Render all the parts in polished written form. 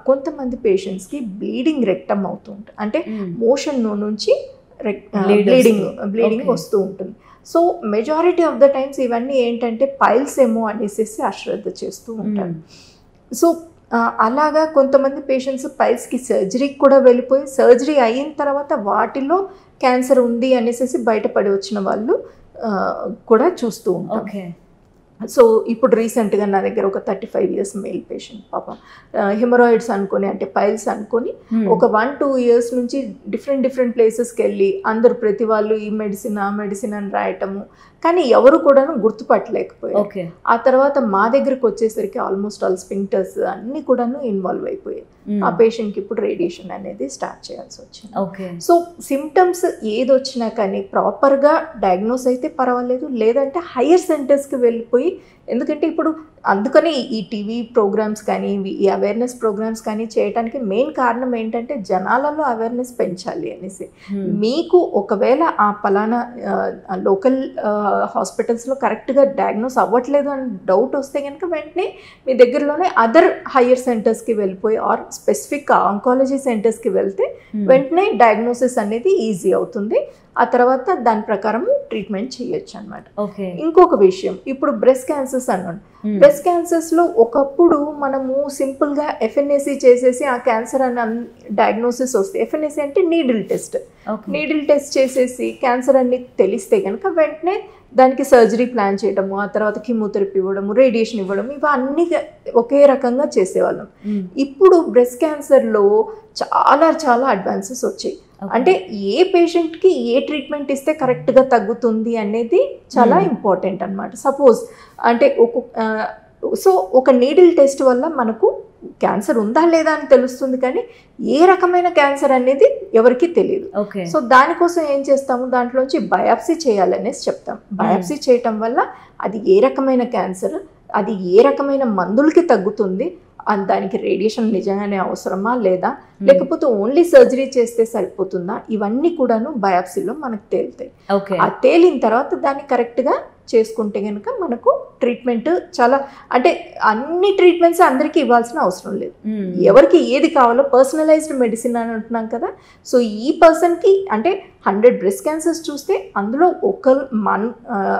కొంతమంది పేషెంట్స్కి bleeding rectum అవుతూ ఉంటుంది, అంటే మోషన్ నుంచి బ్లీడింగ్ వస్తూ ఉంటుంది. So majority of the times ఇవన్నీ ఏంటంటే పైల్స్ ఏమో అనేసి అశ్రద్ధ చేస్తూ ఉంటారు. సో అలాగా కొంతమంది పేషెంట్స్ పైల్స్కి సర్జరీకి కూడా వెళ్ళిపోయి సర్జరీ అయిన తర్వాత వాటిలో క్యాన్సర్ ఉంది అనేసి బయటపడి వచ్చిన వాళ్ళు కూడా చూస్తూ ఉంటాం. సో ఇప్పుడు రీసెంట్గా నా దగ్గర ఒక 35 years మేల్ పేషెంట్, పాపం హిమరాయిడ్స్ అనుకొని, అంటే పైల్స్ అనుకొని ఒక 1-2 years నుంచి డిఫరెంట్ ప్లేసెస్కి వెళ్ళి అందరు ప్రతి వాళ్ళు ఈ మెడిసిన్ ఆ మెడిసిన్ అని రాయటము, కానీ ఎవరు కూడాను గుర్తుపట్టలేకపోయారు. ఆ తర్వాత మా దగ్గరకు వచ్చేసరికి ఆల్మోస్ట్ ఆల్ స్పింక్టర్స్ అన్నీ కూడాను ఇన్వాల్వ్ అయిపోయాయి. ఆ పేషెంట్కి ఇప్పుడు రేడియేషన్ అనేది స్టార్ట్ చేయాల్సి వచ్చింది. సో సిమ్టమ్స్ ఏది వచ్చినా కానీ ప్రాపర్గా డయాగ్నోస్ అయితే పర్వాలేదు, లేదంటే హయ్యర్ సెంటర్స్కి వెళ్ళిపోయి, ఎందుకంటే ఇప్పుడు అందుకని ఈ టీవీ ప్రోగ్రామ్స్ కానీ ఈ అవేర్నెస్ ప్రోగ్రామ్స్ కానీ చేయడానికి మెయిన్ కారణం ఏంటంటే జనాలలో అవేర్నెస్ పెంచాలి అనేసి. మీకు ఒకవేళ ఆ పలానా లోకల్ హాస్పిటల్స్లో కరెక్ట్గా డయాగ్నోస్ అవ్వట్లేదు అని డౌట్ వస్తే కనుక వెంటనే మీ దగ్గరలోనే అదర్ హయ్యర్ సెంటర్స్కి వెళ్ళిపోయి ఆర్ స్పెసిఫిక్ ఆంకాలజీ సెంటర్స్కి వెళ్తే వెంటనే డయాగ్నోసిస్ అనేది ఈజీ అవుతుంది. ఆ తర్వాత దాని ప్రకారం ట్రీట్మెంట్ చేయొచ్చు అనమాట. ఇంకొక విషయం, ఇప్పుడు బ్రెస్ట్ క్యాన్సర్స్ అన్నాడు. బ్రెస్ట్ క్యాన్సర్స్లో ఒకప్పుడు మనము సింపుల్గా FNAC చేసేసి ఆ క్యాన్సర్ అని డయాగ్నోసిస్ వస్తే, FNAC అంటే నీడిల్ టెస్ట్ చేసేసి క్యాన్సర్ అని తెలిస్తే కనుక వెంటనే దానికి సర్జరీ ప్లాన్ చేయడము, ఆ తర్వాత కీమోథెరపీ ఇవ్వడము, రేడియేషన్ ఇవ్వడం, ఇవన్నీ ఒకే రకంగా చేసేవాళ్ళం. ఇప్పుడు బ్రెస్ట్ క్యాన్సర్లో చాలా అడ్వాన్సెస్ వచ్చాయి. అంటే ఏ పేషెంట్కి ఏ ట్రీట్మెంట్ ఇస్తే కరెక్ట్గా తగ్గుతుంది అనేది చాలా ఇంపార్టెంట్ అనమాట. సపోజ్ అంటే ఒక నీడిల్ టెస్ట్ వల్ల మనకు క్యాన్సర్ ఉందా లేదా అని తెలుస్తుంది, కానీ ఏ రకమైన క్యాన్సర్ అనేది ఎవరికి తెలియదు. సో దానికోసం ఏం చేస్తాము, దాంట్లోంచి బయాప్సీ చేయాలనేసి చెప్తాం. బయాప్సీ చేయటం వల్ల అది ఏ రకమైన క్యాన్సర్, అది ఏ రకమైన మందులకి తగ్గుతుంది, దానికి రేడియేషన్ నిజంగానే అవసరమా లేదా, లేకపోతే ఓన్లీ సర్జరీ చేస్తే సరిపోతుందా, ఇవన్నీ కూడాను బయాప్సీలో మనకు తేలుతాయి. ఆ తేలిన తర్వాత దాన్ని కరెక్ట్గా చేసుకుంటే కనుక మనకు ట్రీట్మెంట్ చాలా, అంటే అన్ని ట్రీట్మెంట్స్ అందరికీ ఇవ్వాల్సిన అవసరం లేదు. ఎవరికి ఏది కావాలో పర్సనలైజ్డ్ మెడిసిన్ అని అంటున్నాం కదా. సో ఈ పర్సన్కి అంటే 100 బ్రెస్ట్ క్యాన్సర్స్ చూస్తే అందులో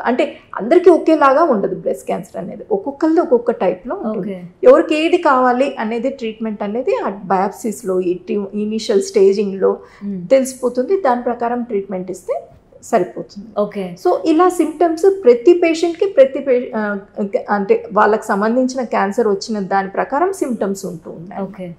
అంటే అందరికీ ఒకేలాగా ఉండదు బ్రెస్ట్ క్యాన్సర్ అనేది, ఒక్కొక్కరిది ఒక్కొక్క టైప్లో ఉంటుంది. ఎవరికి ఏది కావాలి అనేది ట్రీట్మెంట్ అనేది ఆ బయాప్సీస్లో ఇనిషియల్ స్టేజింగ్లో తెలిసిపోతుంది. దాని ప్రకారం ట్రీట్మెంట్ ఇస్తే సరిపోతుంది. సో ఇలా సిమ్టమ్స్ ప్రతి పేషెంట్కి అంటే వాళ్ళకి సంబంధించిన క్యాన్సర్ వచ్చిన దాని ప్రకారం సిమ్టమ్స్ ఉంటూ ఉన్నాయి.